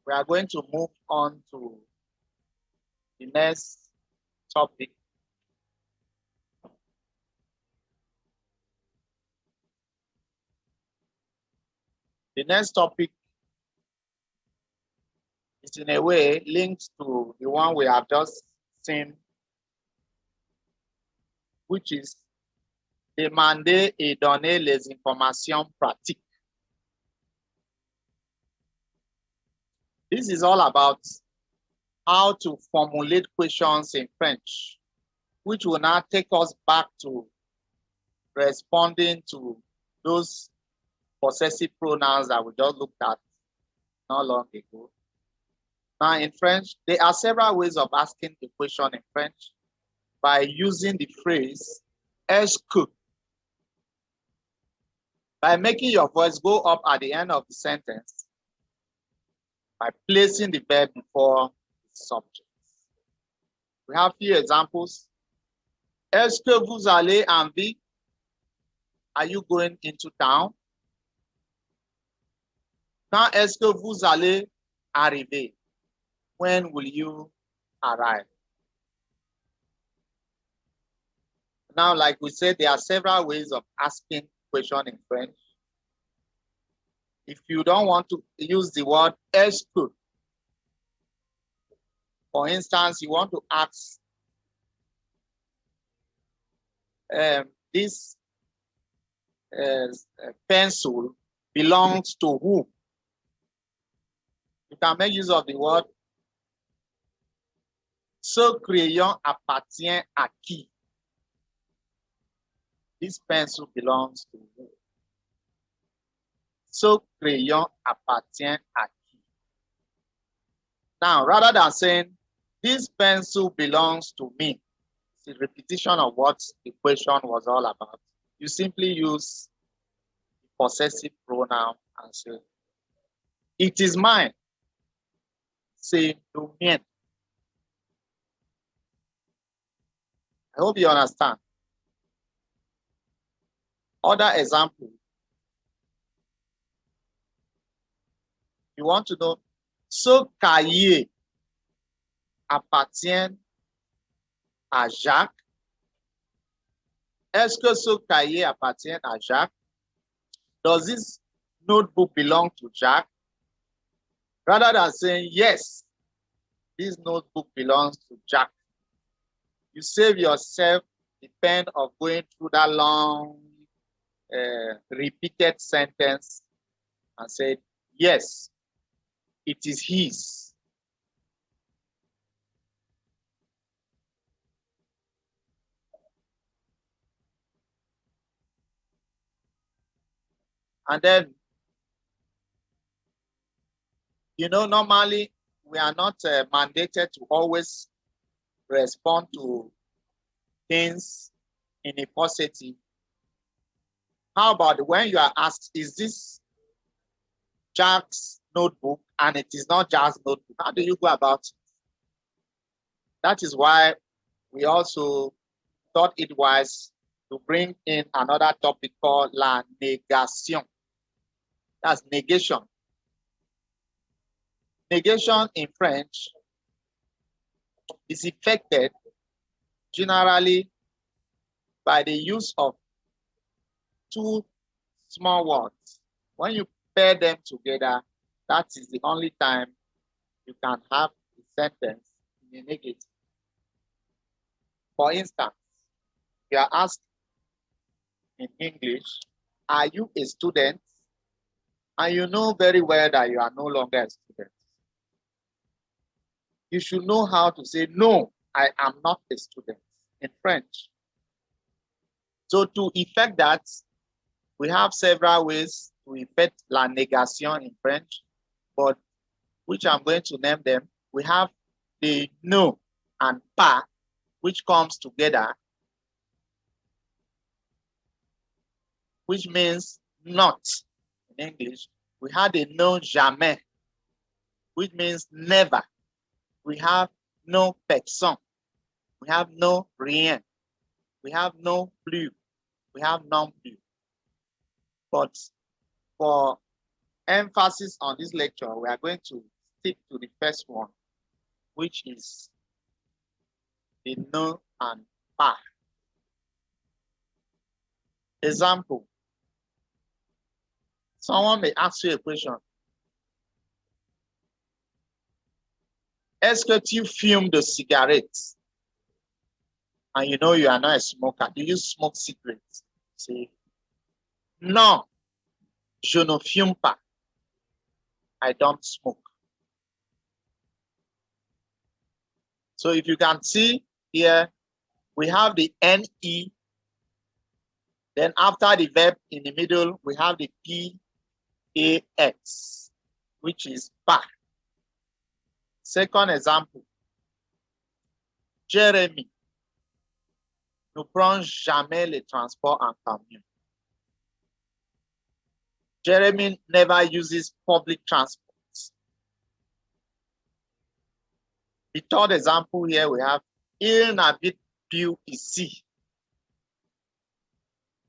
we are going to move on to the next topic. The next topic is in a way linked to the one we have just seen, which is demander et donner les informations pratiques. This is all about how to formulate questions in French, which will now take us back to responding to those possessive pronouns that we just looked at not long ago. Now, in French, there are several ways of asking the question in French by using the phrase est-ce que, by making your voice go up at the end of the sentence, by placing the verb before the subject. We have few examples. Est-ce que vous allez en ville? Are you going into town? Quand est-ce que vous allez arriver? When will you arrive? Now, like we said, there are several ways of asking question in French. If you don't want to use the word est-ce que, for instance, you want to ask this pencil belongs to whom? You can make use of the word ce crayon appartient à qui? This pencil belongs to who? Ce crayon appartient à qui? Now, rather than saying this pencil belongs to me, it's a repetition of what the question was all about. You simply use the possessive pronoun and say, it is mine. C'est le mien. I hope you understand. Other example. You want to know, ce cahier appartient à Jacques. Est-ce que ce cahier appartient à Jacques? Does this notebook belong to Jack? Rather than saying, yes, this notebook belongs to Jack, you save yourself the pain of going through that long, repeated sentence and say, yes, it is his. And then, you know, normally we are not mandated to always respond to things in a positive. How about when you are asked, is this Jack's notebook? And it is not Jack's notebook. How do you go about it? That is why we also thought it wise to bring in another topic called la négation. That's negation. Negation in French is effected generally by the use of two small words. When you pair them together, that is the only time you can have the sentence in a negative. For instance, you are asked in English, are you a student? And you know very well that you are no longer a student. You should know how to say, no, I am not a student in French. So to effect that, we have several ways to effect la négation in French, but which I'm going to name them. We have the no and pas, which comes together, which means not in English. We have the no jamais, which means never. We have no personne. We have no rien. We have no plus. We have non plus. But for emphasis on this lecture, we are going to stick to the first one, which is the no and pas. Example. Someone may ask you a question. Est-ce que tu fumes de cigarettes? And you know you are not a smoker. Do you smoke cigarettes? Say, non, je ne fume pas. I don't smoke. So if you can see here, we have the NE. Then after the verb in the middle, we have the PAX, which is pas. Second example, Jérémy ne prend jamais les transports en camion. Jeremy never uses public transport. The third example here we have, il n'habite plus ici.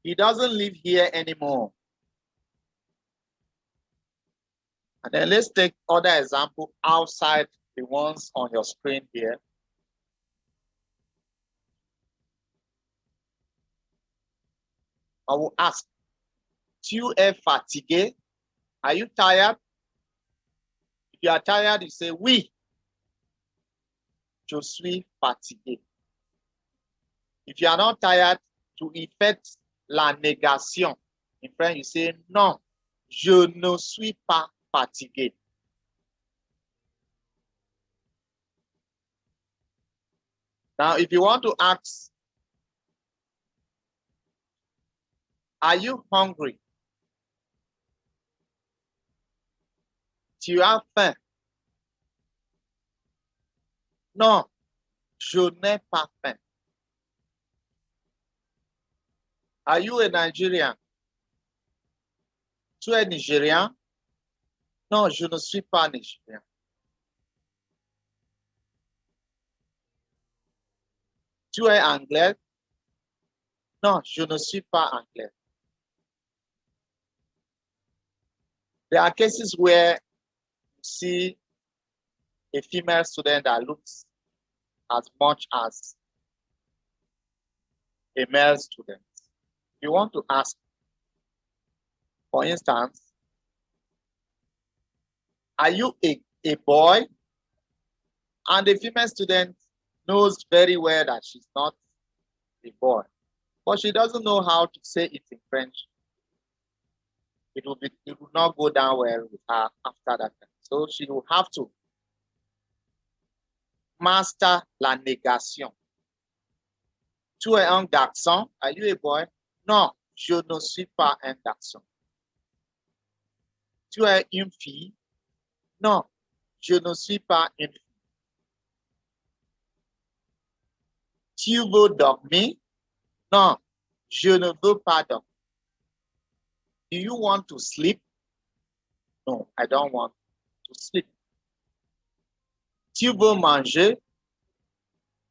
He doesn't live here anymore. And then let's take other example outside the ones on your screen here. I will ask, tu es fatigué? Are you tired? If you are tired, you say oui. Je suis fatigué. If you are not tired, to effect la négation. In French, you say non, je ne suis pas fatigué. Now, if you want to ask, are you hungry? Tu as faim? Non, je n'ai pas faim. Are you a Nigerian? Tu es Nigérian? Non, je ne suis pas Nigérian. Tu es anglais? Non, je ne suis pas anglais. There are cases where you see a female student that looks as much as a male student. You want to ask, for instance, are you a boy? And the female student knows very well that she's not a boy, but she doesn't know how to say it in French. It will not go down well with her after that. So she will have to master la négation. Tu es un garçon? Are you a boy? Non, je ne suis pas un garçon. Tu es une fille? Non, je ne suis pas une fille. Tu veux dormir? Non, je ne veux pas dormir. Do you want to sleep? No, I don't want to sleep. Tu veux manger?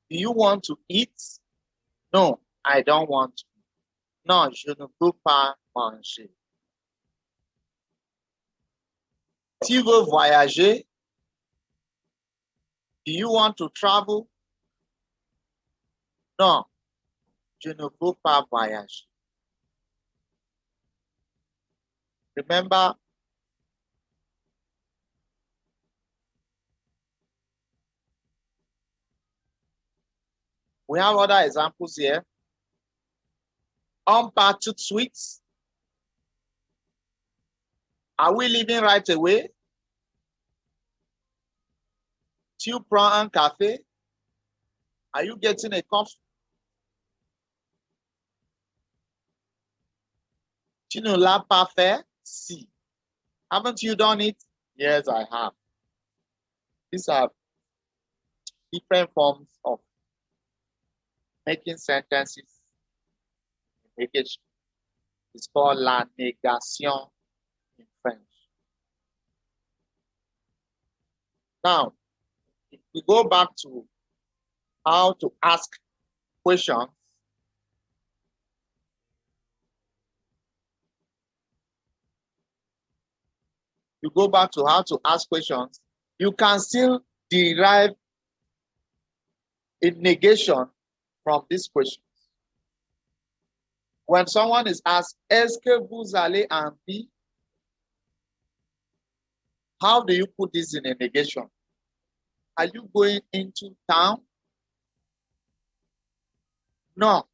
Do you want to eat? No, I don't want to. Non, je ne veux pas manger. Tu veux voyager? Do you want to travel? Non, je ne veux pas voyager. Remember, we have other examples here. On part tout de suite. Are we leaving right away? Tu prends un café? Are you getting a coffee? Tu ne l'as pas fait? Si. Haven't you done it? Yes, I have. These are different forms of making sentences. It's called la négation in French. Now, if we go back to how to ask questions, you go back to how to ask questions. you can still derive a negation from this question. When someone is asked, est-ce que vous allez en ville? How do you put this in a negation? Are you going into town? No.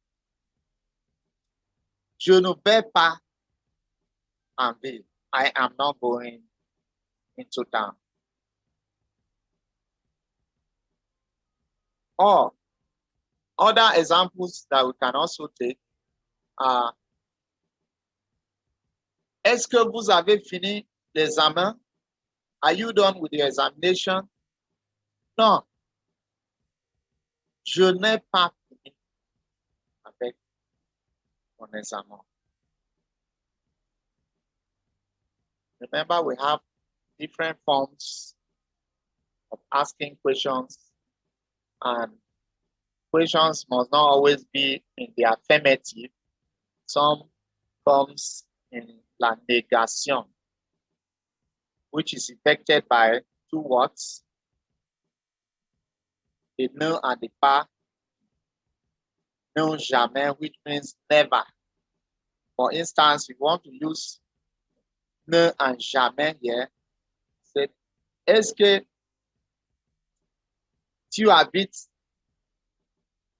Je ne vais pas en ville. I am not going into town. Or other examples that we can also take are, est-ce que vous avez fini l'examen? Are you done with your examination? Non. Je n'ai pas fini avec mon examen. Remember, we have different forms of asking questions, and questions must not always be in the affirmative. Some comes in la négation, which is effected by two words, the ne and the pas. Non jamais, which means never. For instance, if you want to use ne and jamais here, say, est-ce que tu habites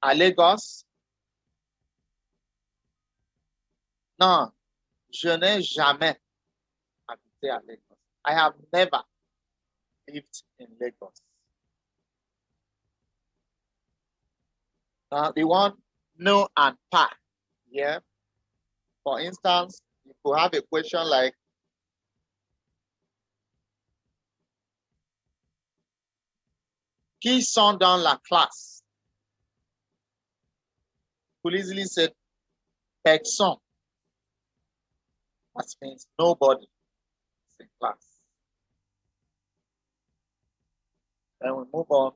à Lagos? Non, je n'ai jamais habité à Lagos. I have never lived in Lagos. Now, the one no and pas here, for instance, you could have a question like, qui sont dans la classe? You could easily say, personne. That means nobody is in class. Then we move on